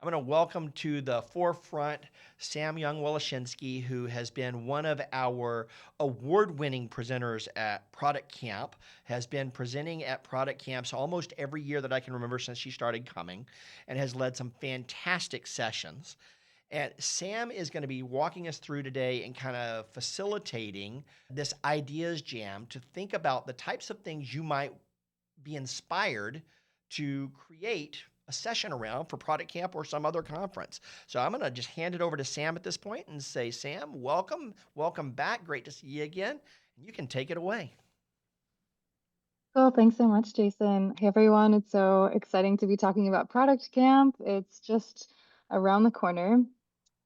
I'm going to welcome to the forefront Sam Duong-Woloszynski, who has been one of our award-winning presenters at ProductCamp, has been presenting at Product Camps almost every year that I can remember since she started coming, and has led some fantastic sessions. And Sam is going to be walking us through today and kind of facilitating this ideas jam to think about the types of things you might be inspired to create a session around for Product Camp or some other conference. So I'm going to just hand it over to Sam at this point and say, Sam, welcome. Welcome back. Great to see you again. You can take it away. Cool. Thanks so much, Jason. Hey, everyone. It's so exciting to be talking about Product Camp. It's just around the corner.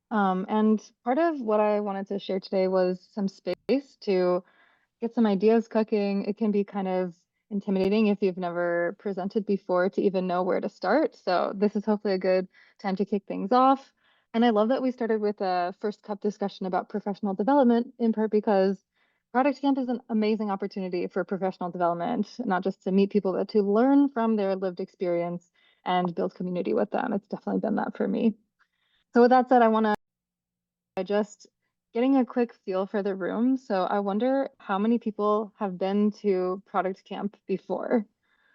And part of what I wanted to share today was some space to get some ideas cooking. It can be kind of intimidating if you've never presented before to even know where to start. So this is hopefully a good time to kick things off. And I love that we started with a first cup discussion about professional development, in part because Product Camp is an amazing opportunity for professional development, not just to meet people, but to learn from their lived experience and build community with them. It's definitely been that for me. So with that said, I want to just getting a quick feel for the room. So I wonder how many people have been to Product Camp before.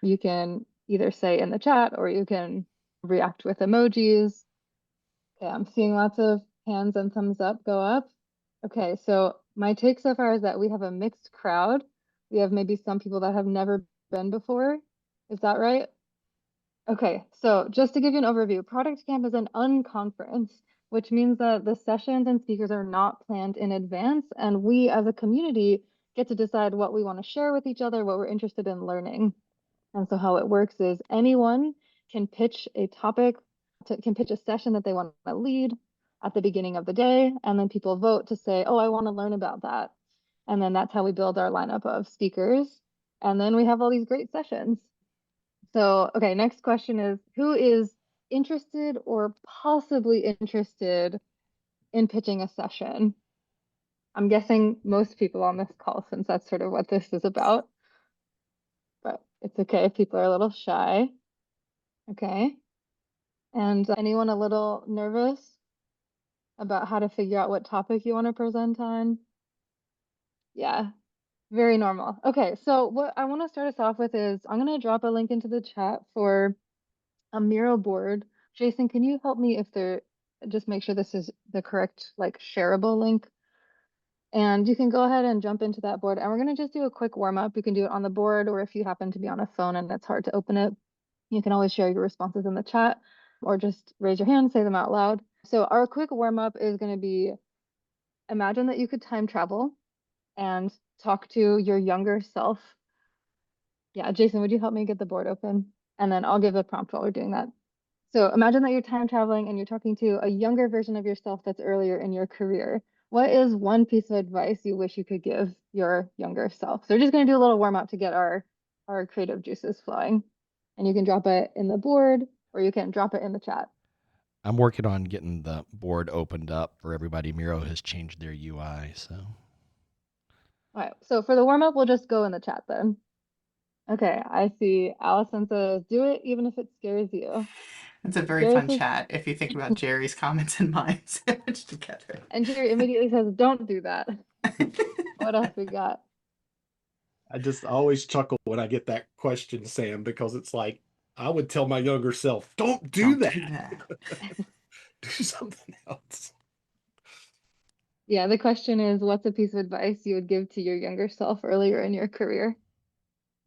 You can either say in the chat or you can react with emojis. Okay, I'm seeing lots of hands and thumbs up go up. Okay, so my take so far is that we have a mixed crowd. We have maybe some people that have never been before. Is that right? Okay, so just to give you an overview, Product Camp is an unconference, which means that the sessions and speakers are not planned in advance, and we as a community get to decide what we want to share with each other, what we're interested in learning. And so how it works is anyone can pitch a topic, can pitch a session that they want to lead at the beginning of the day, and then people vote to say, oh, I want to learn about that. And then that's how we build our lineup of speakers. And then we have all these great sessions. So, okay, next question is who is interested or possibly interested in pitching a session? I'm guessing most people on this call, since that's sort of what this is about. But it's okay if people are a little shy. Okay. And anyone a little nervous about how to figure out what topic you want to present on? Yeah, very normal. Okay, so what I want to start us off with is I'm going to drop a link into the chat for a Miro board. Jason, can you help me if there, just make sure this is the correct like shareable link? And you can go ahead and jump into that board. And we're going to just do a quick warm up. You can do it on the board, or if you happen to be on a phone and it's hard to open it, you can always share your responses in the chat or just raise your hand, say them out loud. So our quick warm up is going to be, imagine that you could time travel and talk to your younger self. Yeah, Jason, would you help me get the board open? And then I'll give a prompt while we're doing that. So imagine that you're time traveling and you're talking to a younger version of yourself that's earlier in your career. What is one piece of advice you wish you could give your younger self? So we're just going to do a little warm up to get our creative juices flowing. And you can drop it in the board or you can drop it in the chat. I'm working on getting the board opened up for everybody. Miro has changed their UI, so. All right. So for the warm up, we'll just go in the chat then. Okay. I see Allison says, do it even if it scares you. It's a very Jerry fun says, chat if you think about Jerry's comments and mine sandwiched together. and Jerry immediately says, don't do that. What else we got? I just always chuckle when I get that question, Sam, because it's like I would tell my younger self, don't do Don't that. do that. Do something else. Yeah, the question is, what's a piece of advice you would give to your younger self earlier in your career?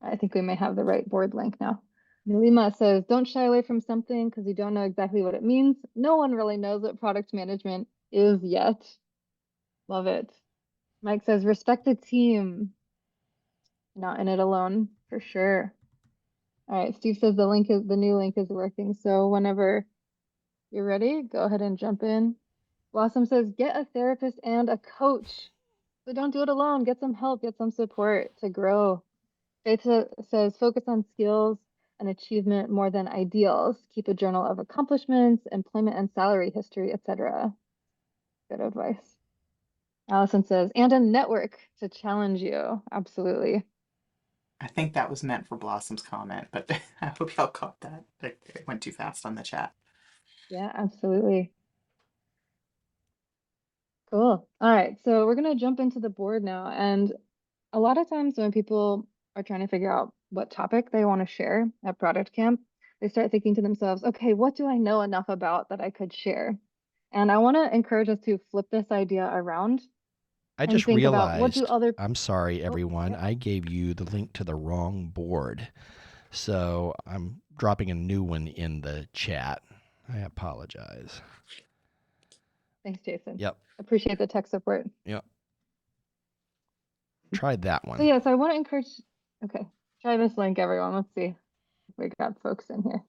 I think we may have the right board link now. Nilima says, don't shy away from something because you don't know exactly what it means. No one really knows what product management is yet. Love it. Mike says, respect the team. Not in it alone, for sure. All right, Steve says the new link is working. So whenever you're ready, go ahead and jump in. Blossom says, get a therapist and a coach. So don't do it alone. Get some help, get some support to grow. Faith says, focus on skills and achievement more than ideals. Keep a journal of accomplishments, employment and salary history, etc. Good advice. Allison says, and a network to challenge you. Absolutely. I think that was meant for Blossom's comment, but I hope y'all caught that. It went too fast on the chat. Yeah, absolutely. Cool. All right, so we're gonna jump into the board now. And a lot of times when people are trying to figure out what topic they want to share at Product Camp, they start thinking to themselves, okay, what do I know enough about that I could share? And I want to encourage us to flip this idea around I and just think about what do realized, other, I'm sorry, oh, everyone, yeah. I gave you the link to the wrong board. So I'm dropping a new one in the chat. I apologize. Thanks, Jason. Yep. Appreciate the tech support. Yep. Try that So one. yeah, so I want to encourage, okay, try this link, everyone. Let's see if we got folks in here.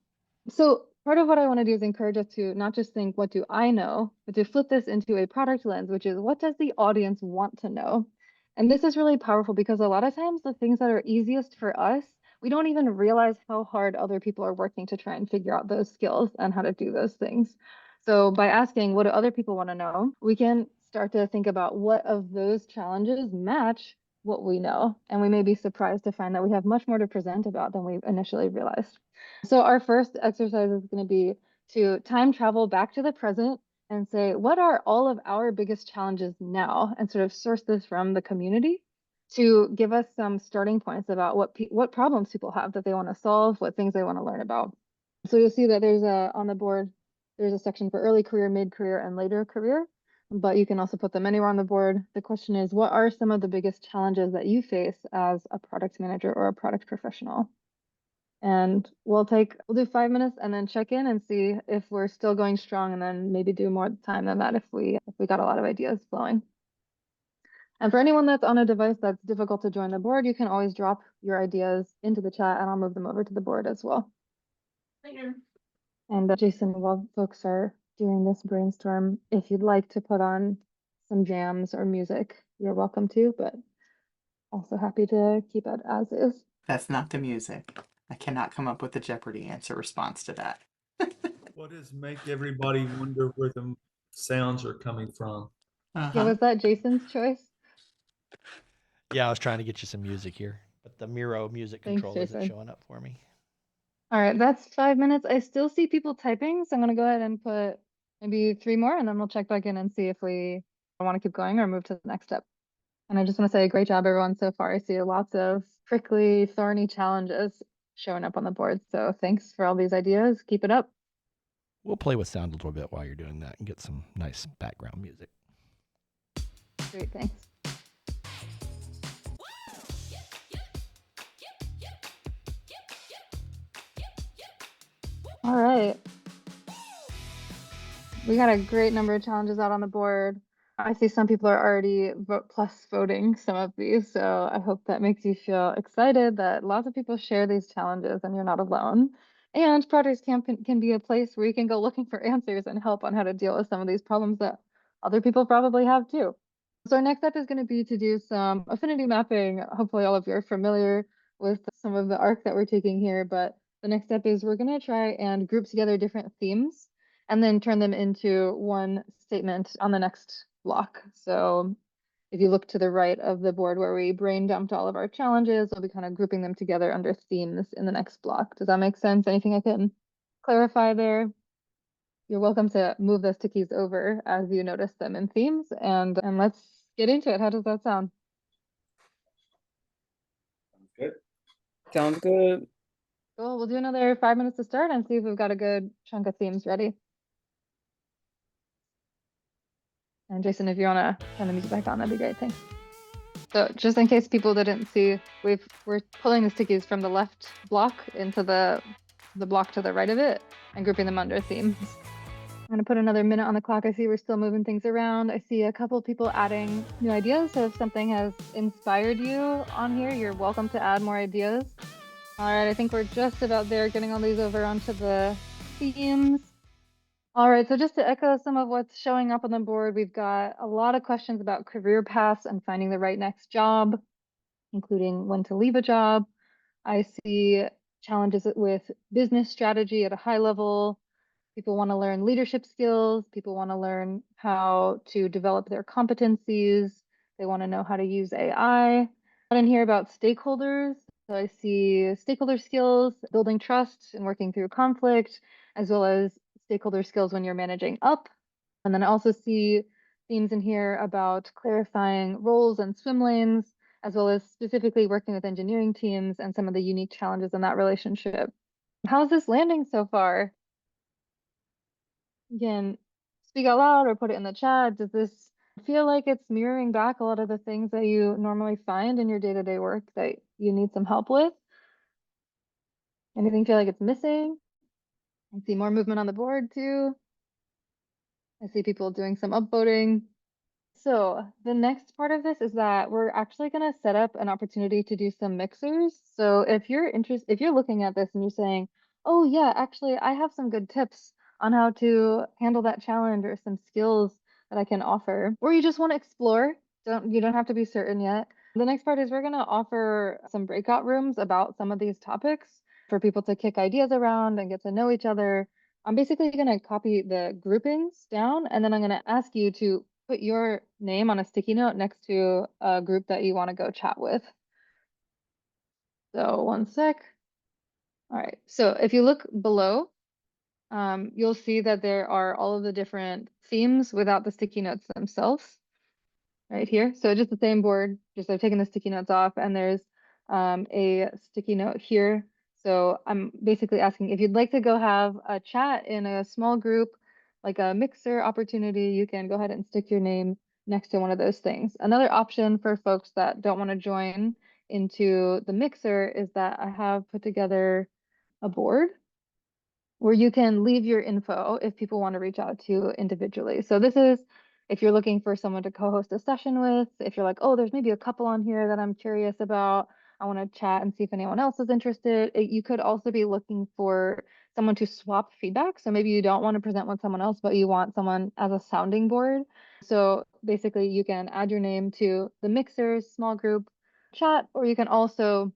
So part of what I want to do is encourage us to not just think, what do I know, but to flip this into a product lens, which is what does the audience want to know? And this is really powerful because a lot of times the things that are easiest for us, we don't even realize how hard other people are working to try and figure out those skills and how to do those things. So by asking, what do other people want to know, we can start to think about what of those challenges match what we know. And we may be surprised to find that we have much more to present about than we initially realized. So our first exercise is going to be to time travel back to the present and say, what are all of our biggest challenges now? And sort of source this from the community to give us some starting points about what problems people have that they want to solve, what things they want to learn about. So you'll see that there's on the board, there's a section for early career, mid-career, and later career, but you can also put them anywhere on the board. The question is, what are some of the biggest challenges that you face as a product manager or a product professional? And we'll do 5 minutes and then check in and see if we're still going strong, and then maybe do more time than that if we got a lot of ideas flowing. And for anyone that's on a device that's difficult to join the board, you can always drop your ideas into the chat and I'll move them over to the board as well. Later. And Jason, while folks are doing this brainstorm, if you'd like to put on some jams or music, you're welcome to, but also happy to keep it as is. That's not the music. I cannot come up with a Jeopardy answer response to that. What does make everybody wonder where the sounds are coming from? Yeah, was that Jason's choice? Yeah, I was trying to get you some music here, but the Miro music Thanks, control isn't Jason. showing up for me. All right, that's 5 minutes. I still see people typing, so I'm gonna go ahead and put maybe 3 more, and then we'll check back in and see if we want to keep going or move to the next step. And I just want to say, great job, everyone, so far. I see lots of prickly, thorny challenges showing up on the board. So thanks for all these ideas. Keep it up. We'll play with sound a little bit while you're doing that and get some nice background music. Great, thanks. All right. We got a great number of challenges out on the board. I see some people are already voting some of these, so I hope that makes you feel excited that lots of people share these challenges and you're not alone. And Projects Camp can be a place where you can go looking for answers and help on how to deal with some of these problems that other people probably have too. So our next step is going to be to do some affinity mapping. Hopefully all of you are familiar with some of the arc that we're taking here, but the next step is we're going to try and group together different themes and then turn them into one statement on the next block. So if you look to the right of the board where we brain dumped all of our challenges, we'll be kind of grouping them together under themes in the next block. Does that make sense? Anything I can clarify there? You're welcome to move those tickies over as you notice them in themes, and let's get into it. How does that sound? Sounds good. Sounds good. Cool. We'll do another 5 minutes to start and see if we've got a good chunk of themes ready. And Jason, if you want to turn the music back on, that'd be great. Thanks. So just in case people didn't see, we're pulling the stickies from the left block into the block to the right of it and grouping them under themes. I'm gonna put another minute on the clock. I see we're still moving things around. I see a couple people adding new ideas. So if something has inspired you on here, you're welcome to add more ideas. All right, I think we're just about there, getting all these over onto the themes. All right, so just to echo some of what's showing up on the board, we've got a lot of questions about career paths and finding the right next job, including when to leave a job. I see challenges with business strategy at a high level. People want to learn leadership skills. People want to learn how to develop their competencies. They want to know how to use AI. I didn't hear about stakeholders. So I see stakeholder skills, building trust and working through conflict, as well as stakeholder skills when you're managing up. And then I also see themes in here about clarifying roles and swim lanes, as well as specifically working with engineering teams and some of the unique challenges in that relationship. How's this landing so far? Again, speak out loud or put it in the chat. Does this feel like it's mirroring back a lot of the things that you normally find in your day-to-day work that you need some help with? Anything feel like it's missing? I see more movement on the board too. I see people doing some upvoting. So the next part of this is that we're actually going to set up an opportunity to do some mixers. So if you're looking at this and you're saying, oh yeah, actually I have some good tips on how to handle that challenge or some skills that I can offer, or you just want to explore, you don't have to be certain yet. The next part is we're going to offer some breakout rooms about some of these topics for people to kick ideas around and get to know each other. I'm basically going to copy the groupings down, and then I'm going to ask you to put your name on a sticky note next to a group that you want to go chat with. So one sec. All right, so if you look below, you'll see that there are all of the different themes without the sticky notes themselves right here. So just the same board, just I've taken the sticky notes off, and there's a sticky note here. So I'm basically asking if you'd like to go have a chat in a small group, like a mixer opportunity, you can go ahead and stick your name next to one of those things. Another option for folks that don't want to join into the mixer is that I have put together a board where you can leave your info if people want to reach out to you individually. So this is if you're looking for someone to co-host a session with, if you're like, oh, there's maybe a couple on here that I'm curious about, I want to chat and see if anyone else is interested. You could also be looking for someone to swap feedback. So maybe you don't want to present with someone else, but you want someone as a sounding board. So basically you can add your name to the mixers, small group chat, or you can also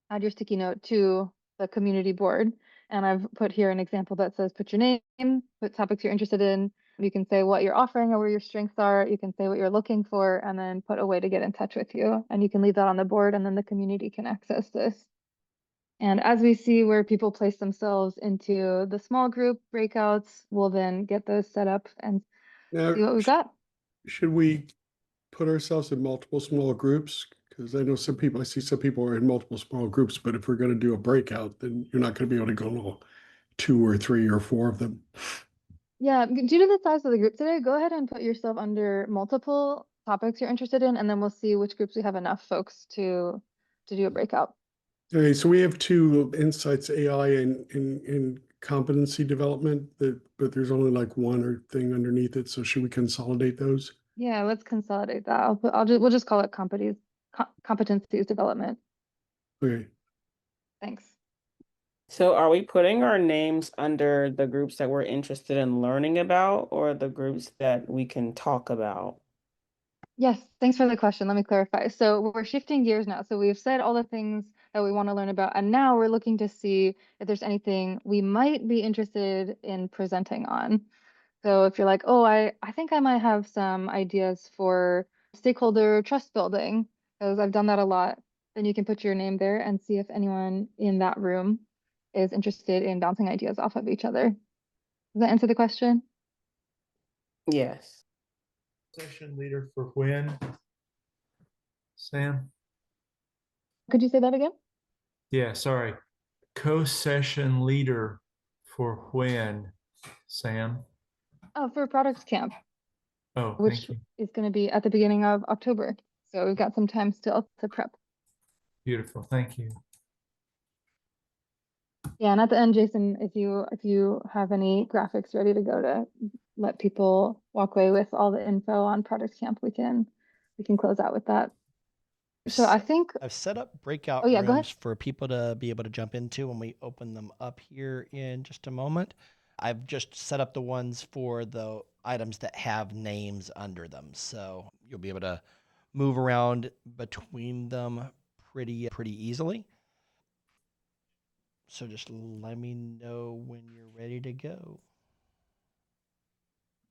add your sticky note to the community board. And I've put here an example that says, put your name, put topics you're interested in. You can say what you're offering or where your strengths are. You can say what you're looking for, and then put a way to get in touch with you. And you can leave that on the board, and then the community can access this. And as we see where people place themselves into the small group breakouts, we'll then get those set up and Now, see what we've got. should we put ourselves in multiple small groups? Because I know I see some people are in multiple small groups, but if we're going to do a breakout, then you're not going to be able to go in all 2 or 3 or 4 of them. Yeah, due to the size of the group today, go ahead and put yourself under multiple topics you're interested in, and then we'll see which groups we have enough folks to do a breakout. Okay, so we have 2 insights, AI and competency development, but there's only like one or thing underneath it. So should we consolidate those? Yeah, let's consolidate that. We'll just call it competencies development. Okay. Thanks. So are we putting our names under the groups that we're interested in learning about or the groups that we can talk about? Yes, thanks for the question. Let me clarify. So we're shifting gears now. So we've said all the things that we want to learn about, and now we're looking to see if there's anything we might be interested in presenting on. So if you're like, oh, I think I might have some ideas for stakeholder trust building, because I've done that a lot, then you can put your name there and see if anyone in that room is interested in bouncing ideas off of each other. Does that answer the question? Yes. Session leader for when? Sam? Could you say that again? Yeah, sorry. Co-session leader for when, Sam? Oh, for ProductCamp, Oh, which thank you. is going to be at the beginning of October. So we've got some time still to prep. Beautiful. Thank you. Yeah, and at the end, Jason, if you have any graphics ready to go to let people walk away with all the info on ProductCamp, we can close out with that. So I think I've set up breakout Oh, yeah, go ahead. rooms for people to be able to jump into when we open them up here in just a moment. I've just set up the ones for the items that have names under them. So you'll be able to move around between them pretty easily. So just let me know when you're ready to go.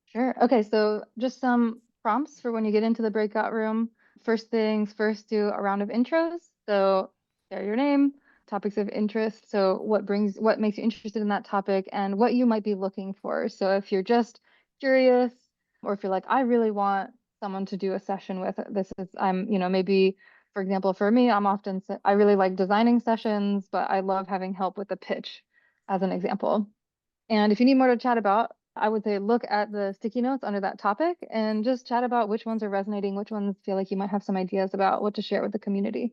Sure. Okay, so just some prompts for when you get into the breakout room. First things first, do a round of intros. So share your name, topics of interest. So what makes you interested in that topic and what you might be looking for. So if you're just curious, or if you're like, I really want someone to do a session with, maybe, for example, for me, I really like designing sessions, but I love having help with the pitch as an example. And if you need more to chat about, I would say look at the sticky notes under that topic and just chat about which ones are resonating, which ones feel like you might have some ideas about what to share with the community.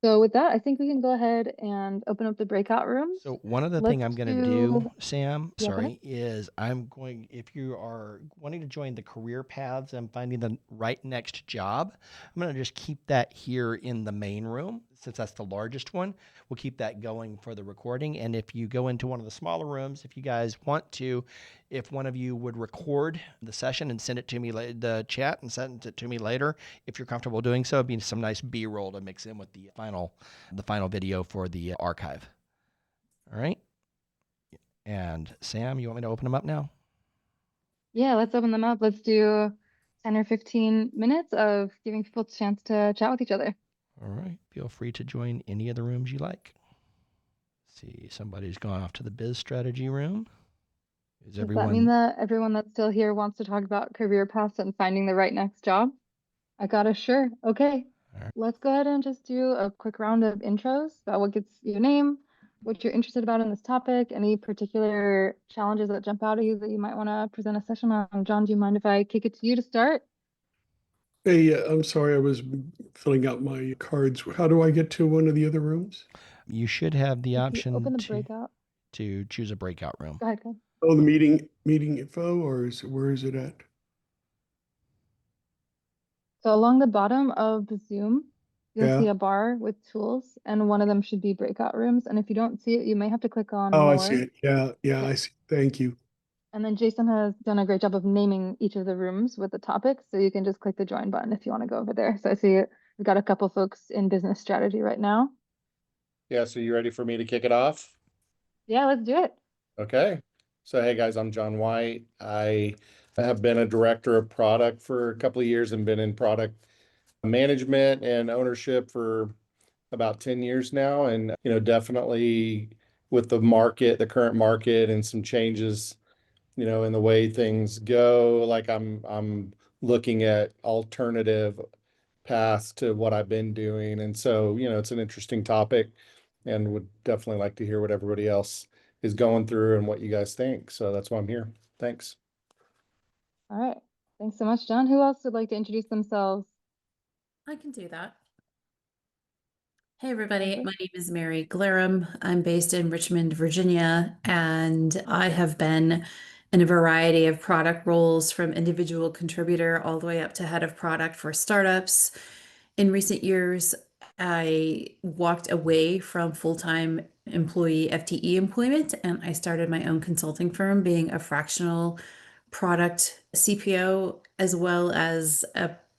So with that, I think we can go ahead and open up the breakout rooms. So one of the Let's thing I'm going to do- do, Sam, Yeah, go ahead. is if you are wanting to join the career paths and finding the right next job, I'm going to just keep that here in the main room since that's the largest one. We'll keep that going for the recording. And if you go into one of the smaller rooms, if you guys want to, if one of you would record the session and send it to me, the chat, and send it to me later, if you're comfortable doing so, it'd be some nice B-roll to mix in with the final video for the archive. All right. And Sam, you want me to open them up now? Yeah, let's open them up. Let's do 10 or 15 minutes of giving people a chance to chat with each other. All right. Feel free to join any of the rooms you like. See, somebody's gone off to the biz strategy room. Does that mean that everyone that's still here wants to talk about career paths and finding the right next job? I got a sure. Okay. Right. Let's go ahead and just do a quick round of intros about what gets your name, what you're interested about in this topic, any particular challenges that jump out at you that you might want to present a session on. John, do you mind if I kick it to you to start? Hey, I'm sorry, I was filling out my cards. How do I get to one of the other rooms? You should have the option open the breakout. to choose a breakout room. Go ahead. Oh, the meeting info, or where is it at? So along the bottom of the Zoom, you'll Yeah. see a bar with tools, and one of them should be breakout rooms. And if you don't see it, you may have to click on Oh, more. I see it. Yeah, I see. Thank you. And then Jason has done a great job of naming each of the rooms with the topics. So you can just click the join button if you want to go over there. So I see we've got a couple folks in business strategy right now. Yeah, so you ready for me to kick it off? Yeah, let's do it. Okay. So hey guys, I'm John White. I have been a director of product for a couple of years and been in product management and ownership for about 10 years now. And definitely with the current market and some changes, in the way things go, like I'm looking at alternative paths to what I've been doing. And so, it's an interesting topic and would definitely like to hear what everybody else is going through and what you guys think. So that's why I'm here. Thanks. All right. Thanks so much, John. Who else would like to introduce themselves? I can do that. Hey, everybody. My name is Mary Glarum. I'm based in Richmond, Virginia, and I have been in a variety of product roles from individual contributor all the way up to head of product for startups. In recent years, I walked away from full-time employee FTE employment, and I started my own consulting firm, being a fractional product CPO, as well as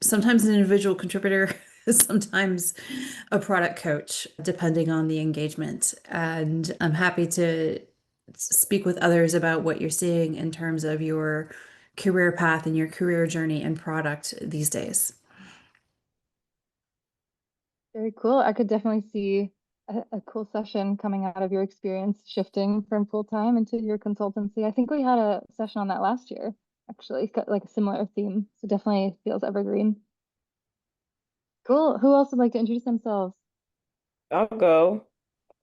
sometimes an individual contributor, sometimes a product coach, depending on the engagement. And I'm happy to speak with others about what you're seeing in terms of your career path and your career journey in product these days. Very cool. I could definitely see a cool session coming out of your experience shifting from full-time into your consultancy. I think we had a session on that last year, actually, like a similar theme. So definitely feels evergreen. Cool. Who else would like to introduce themselves? I'll go.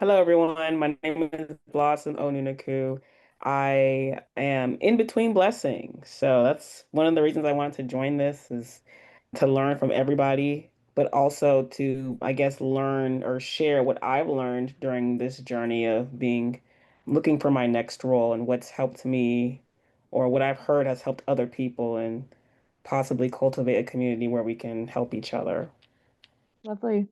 Hello, everyone. My name is Blossom Onunaku. I am in between blessings. So that's one of the reasons I wanted to join this, is to learn from everybody, but also to, I guess, learn or share what I've learned during this journey of looking for my next role and what's helped me or what I've heard has helped other people, and possibly cultivate a community where we can help each other. Lovely.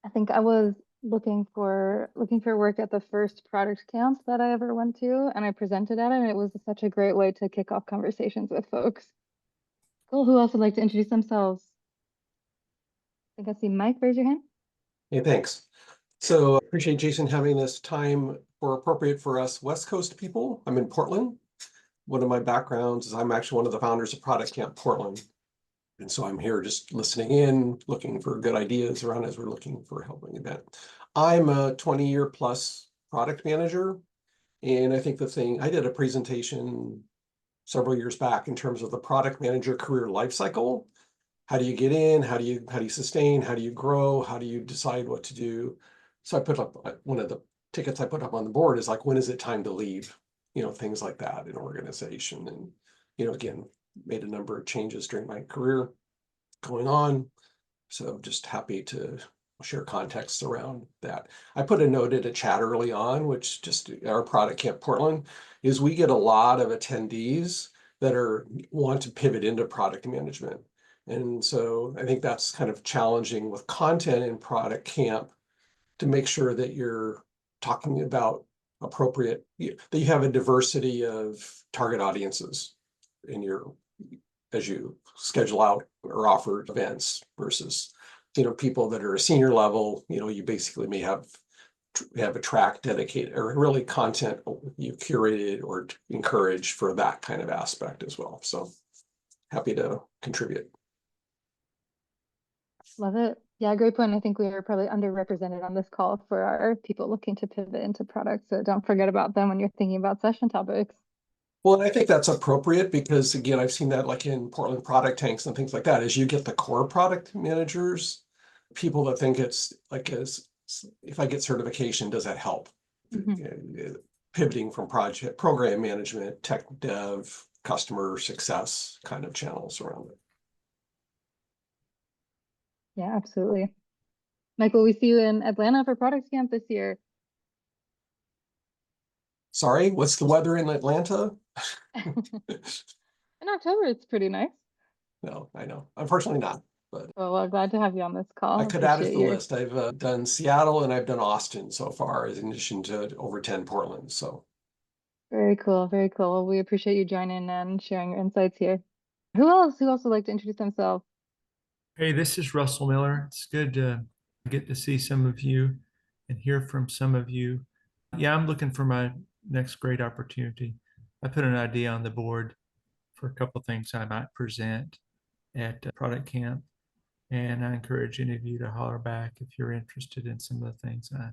I think I was looking for work at the first product camp that I ever went to, and I presented at it, and it was such a great way to kick off conversations with folks. Cool. Who else would like to introduce themselves? I think I see Mike. Raise your hand. Hey, thanks. So I appreciate Jason having this time appropriate for us West Coast people. I'm in Portland. One of my backgrounds is I'm actually one of the founders of ProductCamp Portland. And so I'm here just listening in, looking for good ideas around as we're looking for a helping event. I'm a 20-year plus product manager. And I think the thing, I did a presentation several years back in terms of the product manager career life cycle. How do you get in? How do you sustain? How do you grow? How do you decide what to do? So I put up one of the tickets I put up on the board is like, when is it time to leave? You know, things like that in organization. And, you know, again, made a number of changes during my career going on. So just happy to share context around that. I put a note in a chat early on, which just our Product Camp Portland is we get a lot of attendees that want to pivot into product management. And so I think that's kind of challenging with content in Product Camp to make sure that you're talking about appropriate, that you have a diversity of target audiences in your, as you schedule out or offer events versus, you know, people that are a senior level, you know, you basically may have a track dedicated or really content you curated or encouraged for that kind of aspect as well. So happy to contribute. Love it. Yeah, great point. I think we are probably underrepresented on this call for our people looking to pivot into products. So don't forget about them when you're thinking about session topics. Well, and I think that's appropriate because, again, I've seen that like in Portland product tanks and things like that, as you get the core product managers, people that think it's like, if I get certification, does that help? Pivoting from program management, tech dev, customer success kind of channels around it. Yeah, absolutely. Michael, we see you in Atlanta for ProductCamp this year. Sorry, what's the weather in Atlanta? In October, it's pretty nice. No, I know. Unfortunately not. But well, glad to have you on this call. I could add it to the list. I've done Seattle and I've done Austin so far, in addition to over 10 Portland. So very cool, very cool. Well, we appreciate you joining and sharing your insights here. Who else would like to introduce themselves? Hey, this is Russell Miller. It's good to get to see some of you and hear from some of you. Yeah, I'm looking for my next great opportunity. I put an idea on the board for a couple of things I might present at Product Camp, and I encourage any of you to holler back if you're interested in some of the things I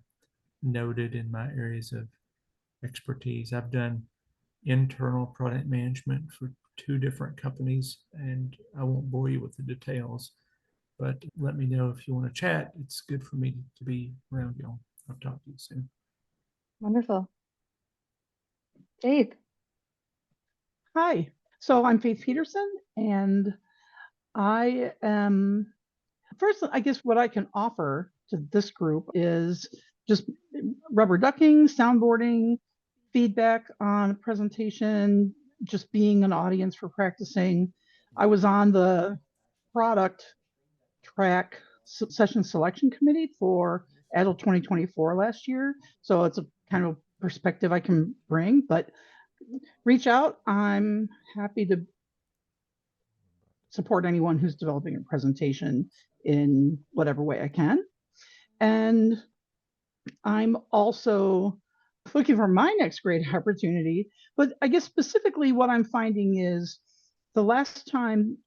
noted in my areas of expertise. I've done internal product management for 2 different companies, and I won't bore you with the details, but let me know if you want to chat. It's good for me to be around y'all. I'll talk to you soon. Wonderful. Faith. Hi. So I'm Faith Peterson, and I am, first, I guess what I can offer to this group is just rubber ducking, soundboarding, feedback on presentation, just being an audience for practicing. I was on the product track session selection committee for Agile 2024 last year. So it's a kind of perspective I can bring, but reach out. I'm happy to support anyone who's developing a presentation in whatever way I can. And I'm also looking for my next great opportunity, but I guess specifically what I'm finding is the last time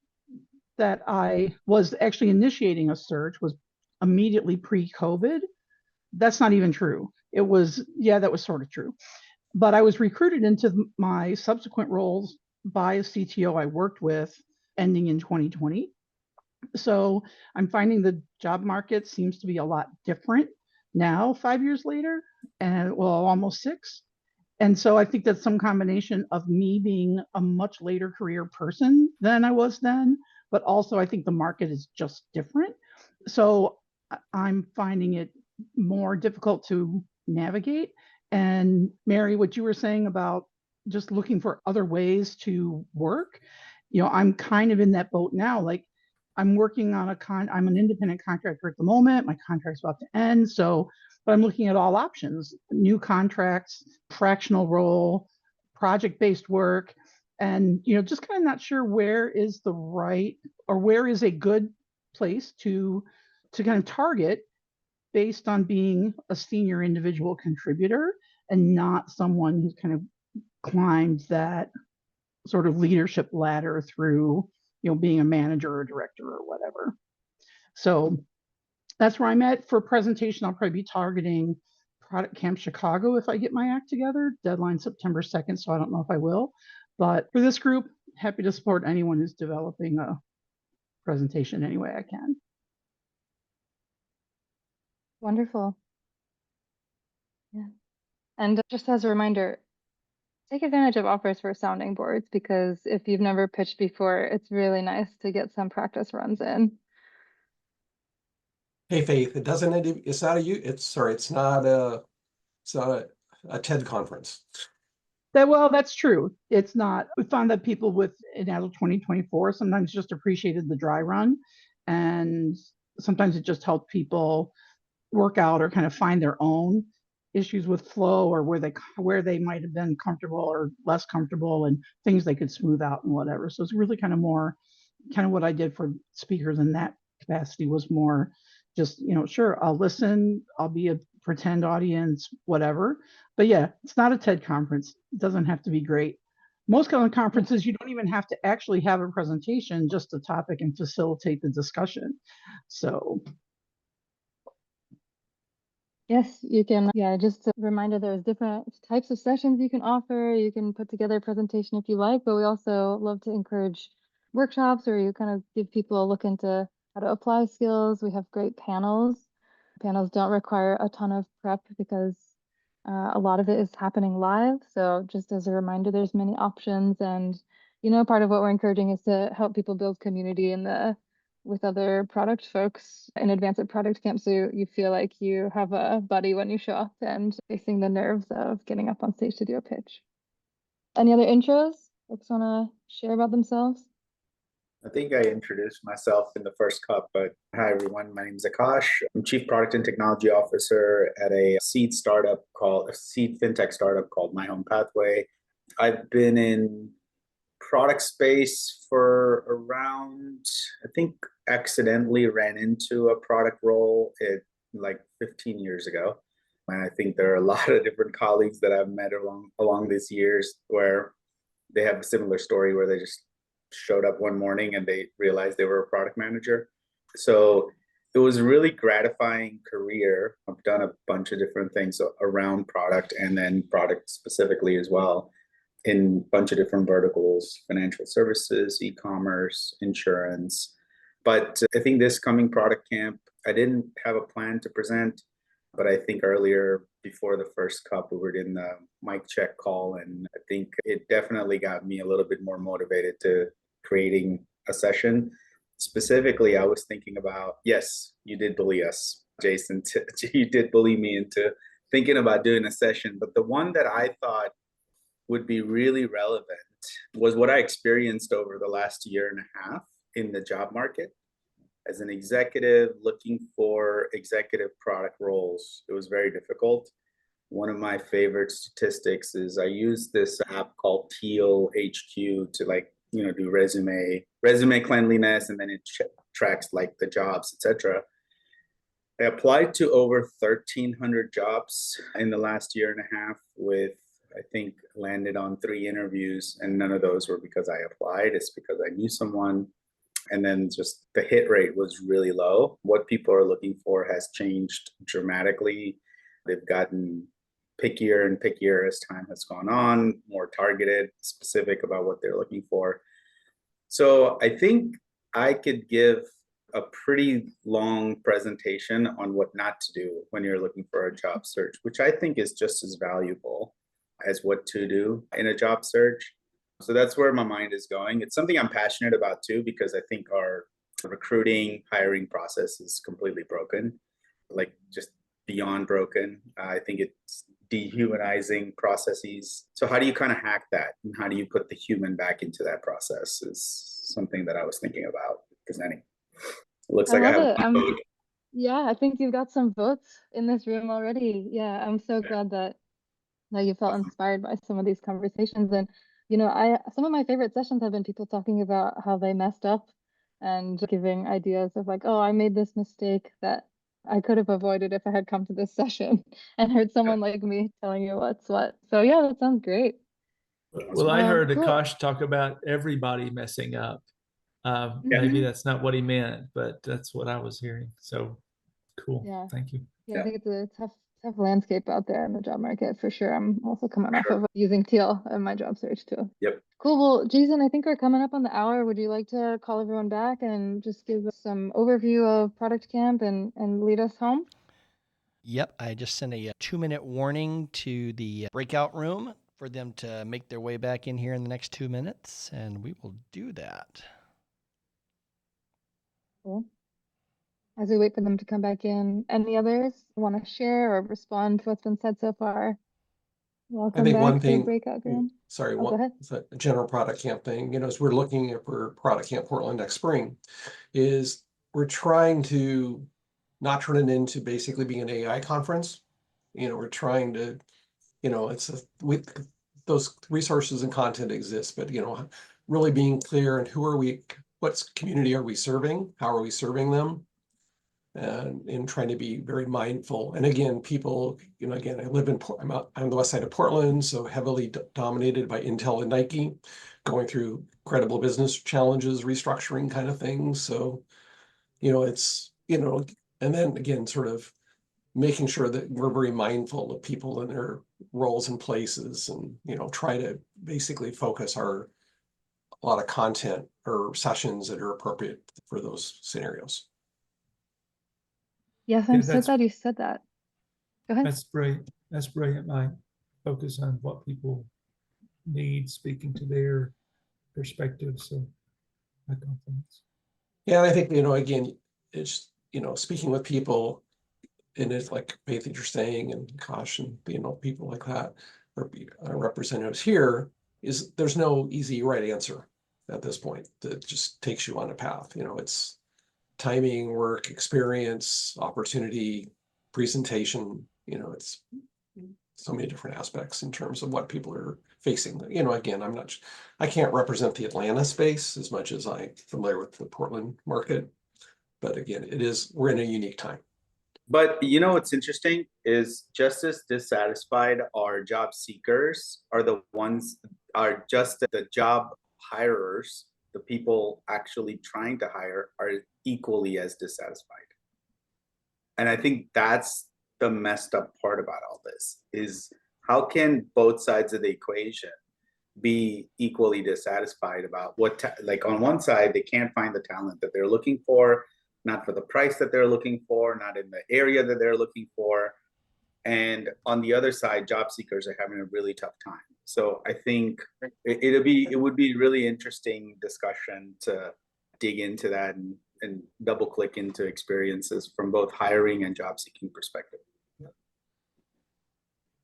that I was actually initiating a search was immediately pre-COVID. That's not even true. It was, yeah, that was sort of true. But I was recruited into my subsequent roles by a CTO I worked with ending in 2020. So I'm finding the job market seems to be a lot different now, 5 years later, and well, almost 6. And so I think that's some combination of me being a much later career person than I was then, but also I think the market is just different. So I'm finding it more difficult to navigate. And Mary, what you were saying about just looking for other ways to work, you know, I'm kind of in that boat now. Like I'm working on I'm an independent contractor at the moment. My contract's about to end. So, but I'm looking at all options, new contracts, fractional role, project-based work, and, you know, just kind of not sure where is the right, or where is a good place to kind of target based on being a senior individual contributor and not someone who's kind of climbed that sort of leadership ladder through being a manager or director or whatever. So that's where I'm at. For presentation, I'll probably be targeting Product Camp Chicago if I get my act together. Deadline September 2nd, so I don't know if I will. But for this group, happy to support anyone who's developing a presentation any way I can. Wonderful. Yeah. And just as a reminder, take advantage of offers for sounding boards, because if you've never pitched before, it's really nice to get some practice runs in. Hey, Faith, it's not a TED conference. That's true. It's not. We found that people with in Agile 2024 sometimes just appreciated the dry run, and sometimes it just helped people work out or kind of find their own issues with flow, or where they might have been comfortable or less comfortable, and things they could smooth out and whatever. So it's really kind of what I did for speakers in that capacity was more just, sure, I'll listen, I'll be a pretend audience, whatever. But yeah, it's not a TED conference. It doesn't have to be great. Most kind of conferences, you don't even have to actually have a presentation, just a topic, and facilitate the discussion. So yes, you can. Yeah, just a reminder, there's different types of sessions you can offer. You can put together a presentation if you like, but we also love to encourage workshops where you kind of give people a look into how to apply skills. We have great panels. Panels don't require a ton of prep because a lot of it is happening live. So just as a reminder, there's many options. And, part of what we're encouraging is to help people build community with other product folks in advance at Product Camp, so you feel like you have a buddy when you show up and facing the nerves of getting up on stage to do a pitch. Any other intros? Folks want to share about themselves? I think I introduced myself in the first cup, but hi everyone, my name is Akash. I'm Chief Product and Technology Officer at a seed fintech startup called My Home Pathway. I've been in product space for around, I think accidentally ran into a product role like 15 years ago. And I think there are a lot of different colleagues that I've met along these years where they have a similar story where they just showed up one morning and they realized they were a product manager. So it was a really gratifying career. I've done a bunch of different things around product, and then product specifically as well, in a bunch of different verticals: financial services, e-commerce, insurance. But I think this coming Product Camp, I didn't have a plan to present, but I think earlier, before the first cup, we were in the mic check call, and I think it definitely got me a little bit more motivated to creating a session. Specifically, I was thinking about, yes, you did bully us, Jason. You did bully me into thinking about doing a session, but the one that I thought would be really relevant was what I experienced over the last year and a half in the job market. As an executive looking for executive product roles, it was very difficult. One of my favorite statistics is I use this app called Teal HQ to do resume cleanliness, and then it tracks like the jobs, etc. I applied to over 1,300 jobs in the last year and a half, with I think landed on 3 interviews, and none of those were because I applied. It's because I knew someone. And then just the hit rate was really low. What people are looking for has changed dramatically. They've gotten pickier and pickier as time has gone on, more targeted, specific about what they're looking for. So I think I could give a pretty long presentation on what not to do when you're looking for a job search, which I think is just as valuable as what to do in a job search. So that's where my mind is going. It's something I'm passionate about too, because I think our recruiting, hiring process is completely broken, like just beyond broken. I think it's dehumanizing processes. So how do you kind of hack that? And how do you put the human back into that process is something that I was thinking about presenting. It looks like I have one vote. Yeah, I think you've got some votes in this room already. Yeah, I'm so glad that you felt inspired by some of these conversations. And some of my favorite sessions have been people talking about how they messed up and giving ideas of like, oh, I made this mistake that I could have avoided if I had come to this session and heard someone like me telling you what's what. So yeah, that sounds great. Well, I heard Cool. Akash talk about everybody messing up. Maybe that's not what he meant, but that's what I was hearing. So cool. Yeah. Thank you. Yeah, I think it's a tough landscape out there in the job market for sure. I'm also coming off of using Teal in my job search too. Yep. Cool. Well, Jason, I think we're coming up on the hour. Would you like to call everyone back and just give us some overview of Product Camp and lead us home? Yep, I just sent a 2-minute warning to the breakout room for them to make their way back in here in the next 2 minutes, and we will do that. Cool. As we wait for them to come back in, any others want to share or respond to what's been said so far? Welcome think back one to thing, Breakout room. sorry, Oh, go ahead. it's a general Product Camp thing, as we're looking at for Product Camp Portland next spring, is we're trying to not turn it into basically being an AI conference. We're trying to, those resources and content exist, but, really being clear and what community are we serving? How are we serving them? And in trying to be very mindful. And again, people, again, I live I'm on the west side of Portland, so heavily dominated by Intel and Nike, going through credible business challenges, restructuring kind of things. So, it's, and then again, sort of making sure that we're very mindful of people and their roles and places, and, try to basically focus a lot of content or sessions that are appropriate for those scenarios. Yes, I'm so glad you said that. Go ahead. That's brilliant. That's brilliant, Mike. Focus on what people need, speaking to their perspective. So my confidence. Yeah, and I think, again, it's, speaking with people, and it's like Faith that you're saying, and Kosh, and, people like that, or representatives here, is there's no easy right answer at this point that just takes you on a path. It's timing, work, experience, opportunity, presentation, it's so many different aspects in terms of what people are facing. Again, I can't represent the Atlanta space as much as I'm familiar with the Portland market, but again, we're in a unique time. But what's interesting is just as dissatisfied are job seekers are just the job hirers, the people actually trying to hire are equally as dissatisfied. And I think that's the messed up part about all this, is how can both sides of the equation be equally dissatisfied about like on one side, they can't find the talent that they're looking for, not for the price that they're looking for, not in the area that they're looking for. And on the other side, job seekers are having a really tough time. So I think it would be really interesting discussion to dig into that and double click into experiences from both hiring and job seeking perspective.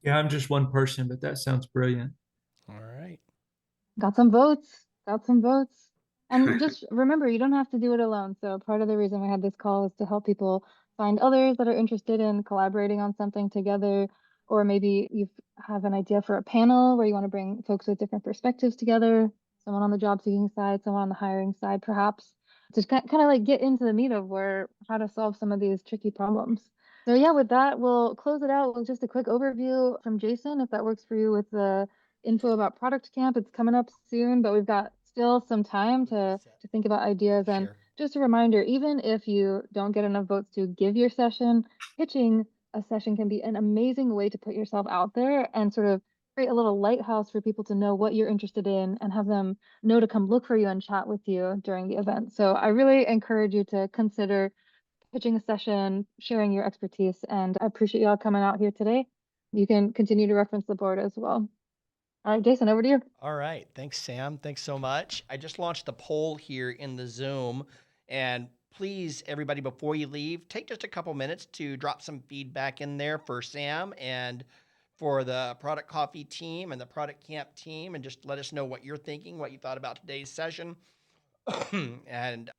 Yeah, I'm just one person, but that sounds brilliant. All right. Got some votes. And just remember, you don't have to do it alone. So part of the reason we had this call is to help people find others that are interested in collaborating on something together. Or maybe you have an idea for a panel where you want to bring folks with different perspectives together, someone on the job seeking side, someone on the hiring side, perhaps, to kind of like get into the meat of how to solve some of these tricky problems. So yeah, with that, we'll close it out with just a quick overview from Jason, if that works for you, with the info about Product Camp. It's coming up soon, but we've got still some time to think about ideas. And just a reminder, even if you don't get enough votes to give your session, pitching a session can be an amazing way to put yourself out there and sort of create a little lighthouse for people to know what you're interested in and have them know to come look for you and chat with you during the event. So I really encourage you to consider pitching a session, sharing your expertise, and I appreciate y'all coming out here today. You can continue to reference the board as well. All right, Jason, over to you. All right. Thanks, Sam. Thanks so much. I just launched a poll here in the Zoom, and please, everybody, before you leave, take just a couple minutes to drop some feedback in there for Sam and for the Product Coffee team and the Product Camp team, and just let us know what you're thinking, what you thought about today's session. and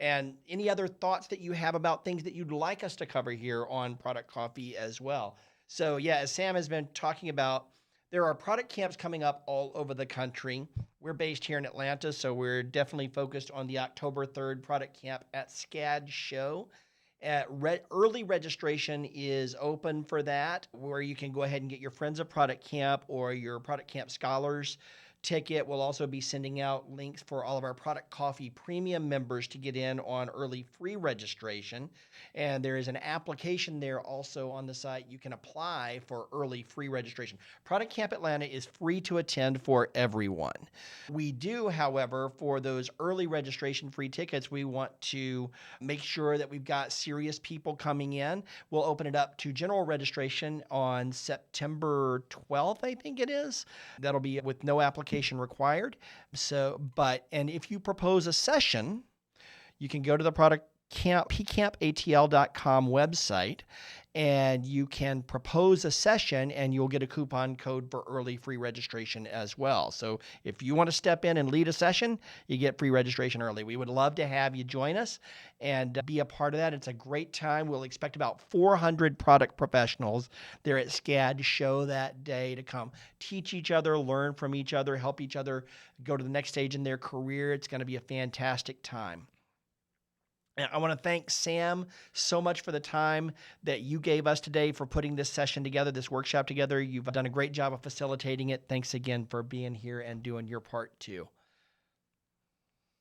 any other thoughts that you have about things that you'd like us to cover here on Product Coffee as well. So yeah, as Sam has been talking about, there are product camps coming up all over the country. We're based here in Atlanta, so we're definitely focused on the October 3rd product camp at SCAD Show. Early registration is open for that, where you can go ahead and get your Friends of Product Camp or your Product Camp Scholars ticket. We'll also be sending out links for all of our Product Coffee Premium members to get in on early free registration. And there is an application there also on the site. You can apply for early free registration. Product Camp Atlanta is free to attend for everyone. We do, however, for those early registration free tickets, we want to make sure that we've got serious people coming in. We'll open it up to general registration on September 12th, I think it is. That'll be with no application required. And if you propose a session, you can go to the pcampatl.com website, and you can propose a session and you'll get a coupon code for early free registration as well. So if you want to step in and lead a session, you get free registration early. We would love to have you join us and be a part of that. It's a great time. We'll expect about 400 product professionals there at SCAD show that day to come teach each other, learn from each other, help each other go to the next stage in their career. It's going to be a fantastic time. And I want to thank Sam so much for the time that you gave us today for putting this session together, this workshop together. You've done a great job of facilitating it. Thanks again for being here and doing your part too.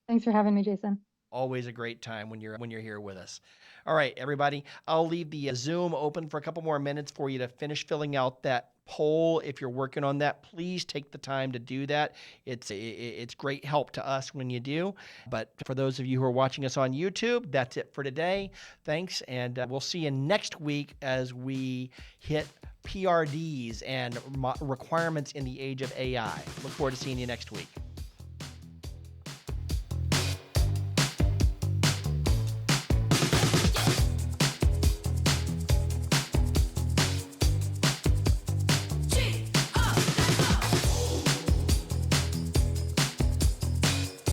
Thanks for having me, Jason. Always a great time when you're here with us. All right, everybody, I'll leave the Zoom open for a couple more minutes for you to finish filling out that poll. If you're working on that, please take the time to do that. It's great help to us when you do. But for those of you who are watching us on YouTube, that's it for today. Thanks, and we'll see you next week as we hit PRDs and requirements in the age of AI. Look forward to seeing you next week.